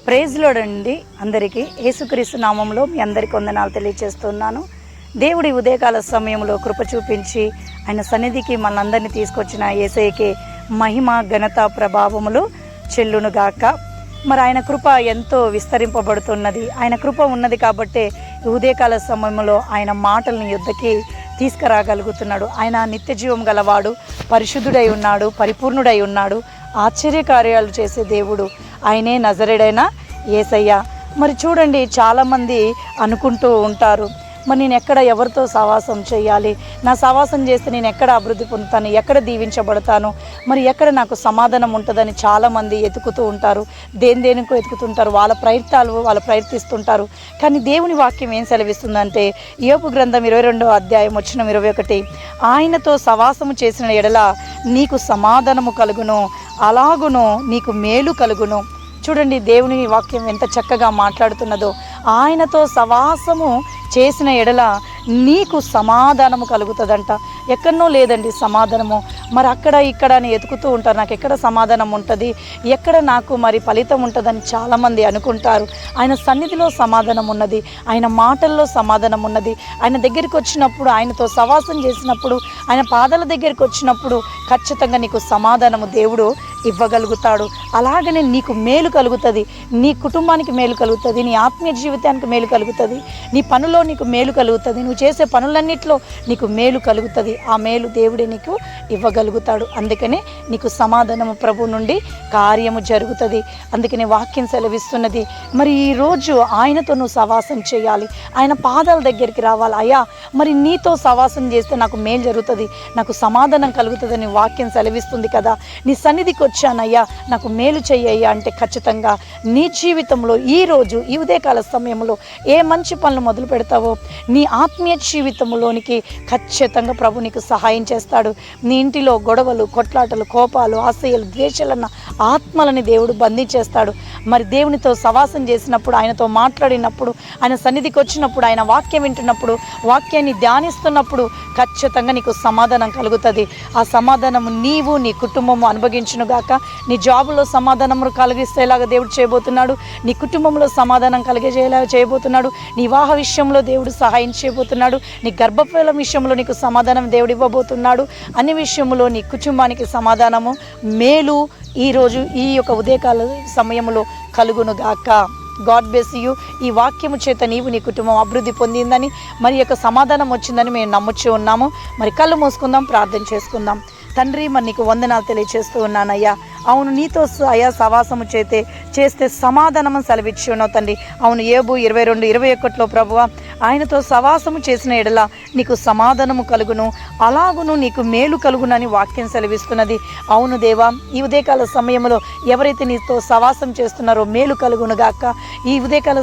Praise Lord అండి. అందరికీ యేసుక్రీస్తు నామంలో మీ అందరికీ వందనాలు తెలియజేస్తున్నాను. దేవుడి ఉదయకాల సమయంలో కృప చూపించి ఆయన సన్నిధికి మనందరినీ తీసుకొచ్చిన యేసయ్యకి మహిమ ఘనత ప్రభావములు చెల్లునుగాక. మరి ఆయన కృప ఎంతో విస్తరింపబడుతున్నది. ఆయన కృప ఉన్నది కాబట్టే ఉదయకాల సమయంలో ఆయన మాటలను యుద్ధకి తీసుకురాగలుగుతున్నాడు. ఆయన నిత్య జీవం గలవాడు, పరిశుద్ధుడై ఉన్నాడు, పరిపూర్ణుడై ఉన్నాడు, ఆశ్చర్యకార్యాలు చేసే దేవుడు ఆయనే నజరేడైన యేసయ్య. మరి చూడండి, చాలామంది అనుకుంటూ ఉంటారు, మరి నేను ఎక్కడ ఎవరితో సహవాసం చేయాలి, నా సహవాసం చేస్తే నేను ఎక్కడ అభివృద్ధి పొందుతాను, ఎక్కడ దీవించబడతాను, మరి ఎక్కడ నాకు సమాధానం ఉంటుందని చాలామంది ఎతుకుతూ ఉంటారు. దేనికో ఎతుకుతుంటారు, వాళ్ళ ప్రయత్నాలు వాళ్ళు ప్రయత్నిస్తుంటారు. కానీ దేవుని వాక్యం ఏం సెలవిస్తుందంటే, యోబు గ్రంథం 22వ అధ్యాయం 21, ఆయనతో సహవాసము చేసిన ఎడల నీకు సమాధానము కలుగును, అలాగును నీకు మేలు కలుగును. చూడండి, దేవుని వాక్యం ఎంత చక్కగా మాట్లాడుతున్నదో. ఆయనతో సహవాసము చేసిన ఎడల నీకు సమాధానము కలుగుతుందంట. ఎక్కడనో లేదండి సమాధానము. మరి అక్కడ ఇక్కడ అని ఎతుకుతూ ఉంటారు, నాకు ఎక్కడ సమాధానం ఉంటుంది, ఎక్కడ నాకు మరి ఫలితం ఉంటుందని చాలామంది అనుకుంటారు. ఆయన సన్నిధిలో సమాధానం ఉన్నది, ఆయన మాటల్లో సమాధానం ఉన్నది. ఆయన దగ్గరికి వచ్చినప్పుడు, ఆయనతో సహవాసం చేసినప్పుడు, ఆయన పాదాల దగ్గరికి వచ్చినప్పుడు ఖచ్చితంగా నీకు సమాధానము దేవుడు ఇవ్వగలుగుతాడు. అలాగనే నీకు మేలు కలుగుతుంది, నీ కుటుంబానికి మేలు కలుగుతుంది, నీ ఆత్మీయ జీవితానికి మేలు కలుగుతుంది, నీ పనులో నీకు మేలు కలుగుతుంది, నువ్వు చేసే పనులన్నిట్లో నీకు మేలు కలుగుతుంది. ఆ మేలు దేవుడే నీకు ఇవ్వగలుగుతాడు. అందుకనే నీకు సమాధానము ప్రభు నుండి కార్యము జరుగుతుంది. అందుకనే వాక్యం సెలవిస్తున్నది, మరి ఈరోజు ఆయనతో నువ్వు సహవాసం చేయాలి, ఆయన పాదాల దగ్గరికి రావాలి. అయ్యా, మరి నీతో సహవాసం చేస్తే నాకు మేలు జరుగుతుంది, నాకు సమాధానం కలుగుతుందని వాక్యం సెలవిస్తుంది కదా. నీ సన్నిధికి వచ్చానయ్యా, నాకు మేలు చెయ్యయ్యా అంటే ఖచ్చితంగా నీ జీవితంలో ఈరోజు ఈ ఉదయకాల సమయంలో ఏ మంచి పనులు మొదలు పెడతావో నీ ఆత్మీయ జీవితంలోనికి ఖచ్చితంగా ప్రభు నీకు సహాయం చేస్తాడు. నీ ఇంటిలో గొడవలు, కొట్లాటలు, కోపాలు, ఆశయాలు, ద్వేషాలన్న ఆత్మలని దేవుడు బంధించేస్తాడు. మరి దేవునితో సహవాసం చేసినప్పుడు, ఆయనతో మాట్లాడినప్పుడు, ఆయన సన్నిధికి వచ్చినప్పుడు, ఆయన వాక్యం వింటున్నప్పుడు, వాక్యాన్ని ధ్యానిస్తున్నప్పుడు ఖచ్చితంగా నీకు సమాధానం కలుగుతుంది. ఆ సమాధానము నీవు నీ కుటుంబము అనుభవించునుగాక. నీ జాబులో సమాధానము కలిగిస్తేలాగా దేవుడు చేయబోతున్నాడు, నీ కుటుంబంలో సమాధానం కలిగజేలా చేయబోతున్నాడు, నీ వివాహ విషయంలో దేవుడు సహాయం చేయబోతున్నాడు, నీ గర్భఫలం విషయంలో నీకు సమాధానం దేవుడు ఇవ్వబోతున్నాడు. అన్ని విషయంలో నీ కుటుంబానికి సమాధానము, మేలు ఈరోజు ఈ యొక్క ఉదయకాల సమయంలో కలుగునుగాక. God bless you. ఈ వాక్యము చేత నీవు నీ కుటుంబం అభివృద్ధి పొందిందని, మరి యొక్క సమాధానం వచ్చిందని మేము నమ్ముచూ ఉన్నాము. మరి కళ్ళు మూసుకుందాం, ప్రార్థన చేసుకుందాం. తండ్రి, మరి నీకు వందనాలు తెలియజేస్తూ ఉన్నానయ్యా. అవును, నీతో అయ్యా సహవాసము చేస్తే సమాధానము సెలవిచ్చి ఉన్నావు తండ్రి. అవును, యోబు 22:21 ప్రభువా, ఆయనతో సహవాసము చేసిన ఎడల నీకు సమాధానము కలుగును, అలాగును నీకు మేలు కలుగునని వాక్యం సెలవిస్తున్నది. అవును దేవా, ఈ ఉదయకాల సమయంలో ఎవరైతే నీతో సహవాసం చేస్తున్నారో మేలు కలుగునుగాక. ఈ ఉదయకాల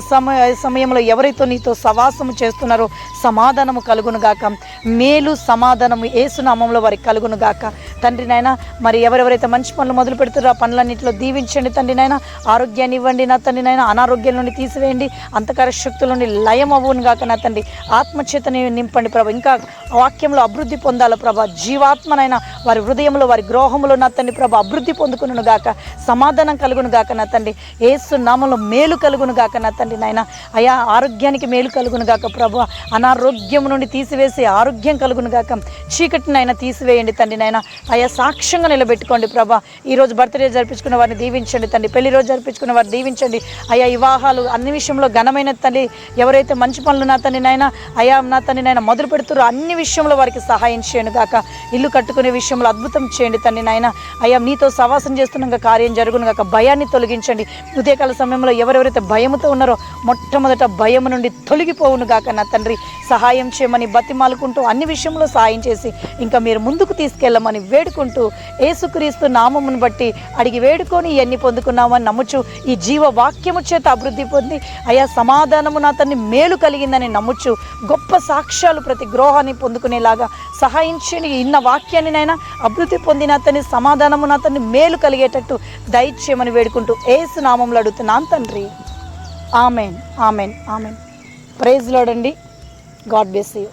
సమయంలో ఎవరైతే నీతో సహవాసము చేస్తున్నారో సమాధానము కలుగునుగాక. మేలు సమాధానము యేసు నామములో వారికి కలుగునుగాక. తండ్రి నాయన, మరి ఎవరెవరైతే మంచి పనులు మొదలు పెడుతారో ఆ పనులన్నింటిలో దీవించండి తండ్రి నాయన. ఆరోగ్యాన్ని ఇవ్వండి నా తండ్రి నాయన, అనారోగ్యం నుండి తీసివేయండి, అంధకార శక్తుల నుండి లయం అవ్వను గాక నా తండ్రి. ఆత్మచేతని నింపండి ప్రభా, ఇంకా వాక్యంలో అభివృద్ధి పొందాలి ప్రభా. జీవాత్మనైనా వారి హృదయంలో, వారి గృహంలో నా తండ్రి ప్రభా అభివృద్ధి పొందుకును గాక, సమాధానం కలుగును గాక నా తండ్రి. యేసు నామంలో మేలు కలుగును గాక నా తండ్రి నాయన. అయా, ఆరోగ్యానికి మేలు కలుగును గాక ప్రభా. అనారోగ్యం నుండి తీసివేసి ఆరోగ్యం కలుగును గాక. చీకటినైనా తీసివేయండి తండ్రి నాయన. అయా, సాక్ష్యంగా నిలబెట్టుకోండి ప్రభా. ఈరోజు బర్త్డే జరిపించుకున్న వారిని దీవించండి తండ్రి, పెళ్లి రోజు జరిపించుకున్న వారిని దీవించండి అయా. వివాహాలు అన్ని విషయంలో ఘనమైన తల్లి, ఎవరైతే మంచి పనులు నా తండ్రి నాయన అయా నా తండ్రి నాయన మొదలు పెడుతారో అన్ని విషయంలో వారికి సహాయం చేయండి గాక. ఇల్లు కట్టుకునే విషయంలో అద్భుతం చేయండి తండ్రి నాయన. అయా, నీతో సహవాసం చేస్తున్నాక కార్యం జరుగును గాక. భయాన్ని తొలగించండి. ఉదయకాల సమయంలో ఎవరెవరైతే భయముతో ఉన్నారో మొట్టమొదట భయము నుండి తొలగిపోవును గాక నా తండ్రి. సహాయం చేయమని బతిమాలుకుంటూ అన్ని విషయంలో సహాయం చేసి ఇంకా మీరు ముందుకు తీసుకెళ్ళమని వేడుకుంటూ యేసుక్రీస్తు నామమును బట్టి అడిగి వేడుకొని ఇవన్నీ పొందుకున్నామని నమ్ముచు ఈ జీవ వాక్యము చేత అభివృద్ధి పొంది అయా సమాధానము నా తండ్రి మేలు కలిగిందని నమ్ముచు గొప్ప సాక్ష్యాలు ప్రతి గృహాన్ని పొందుకునేలాగా సహాయం చేయని ఇన్న వాక్యాన్ని నైనా అభివృద్ధి పొందిన అతని సమాధానము నా తండ్రి మేలు కలిగేటట్టు దయచేయమని వేడుకుంటూ యేసు నామములో అడుగుతున్నాను తండ్రి. Amen, amen, amen. Praise Lord అండి. God bless you.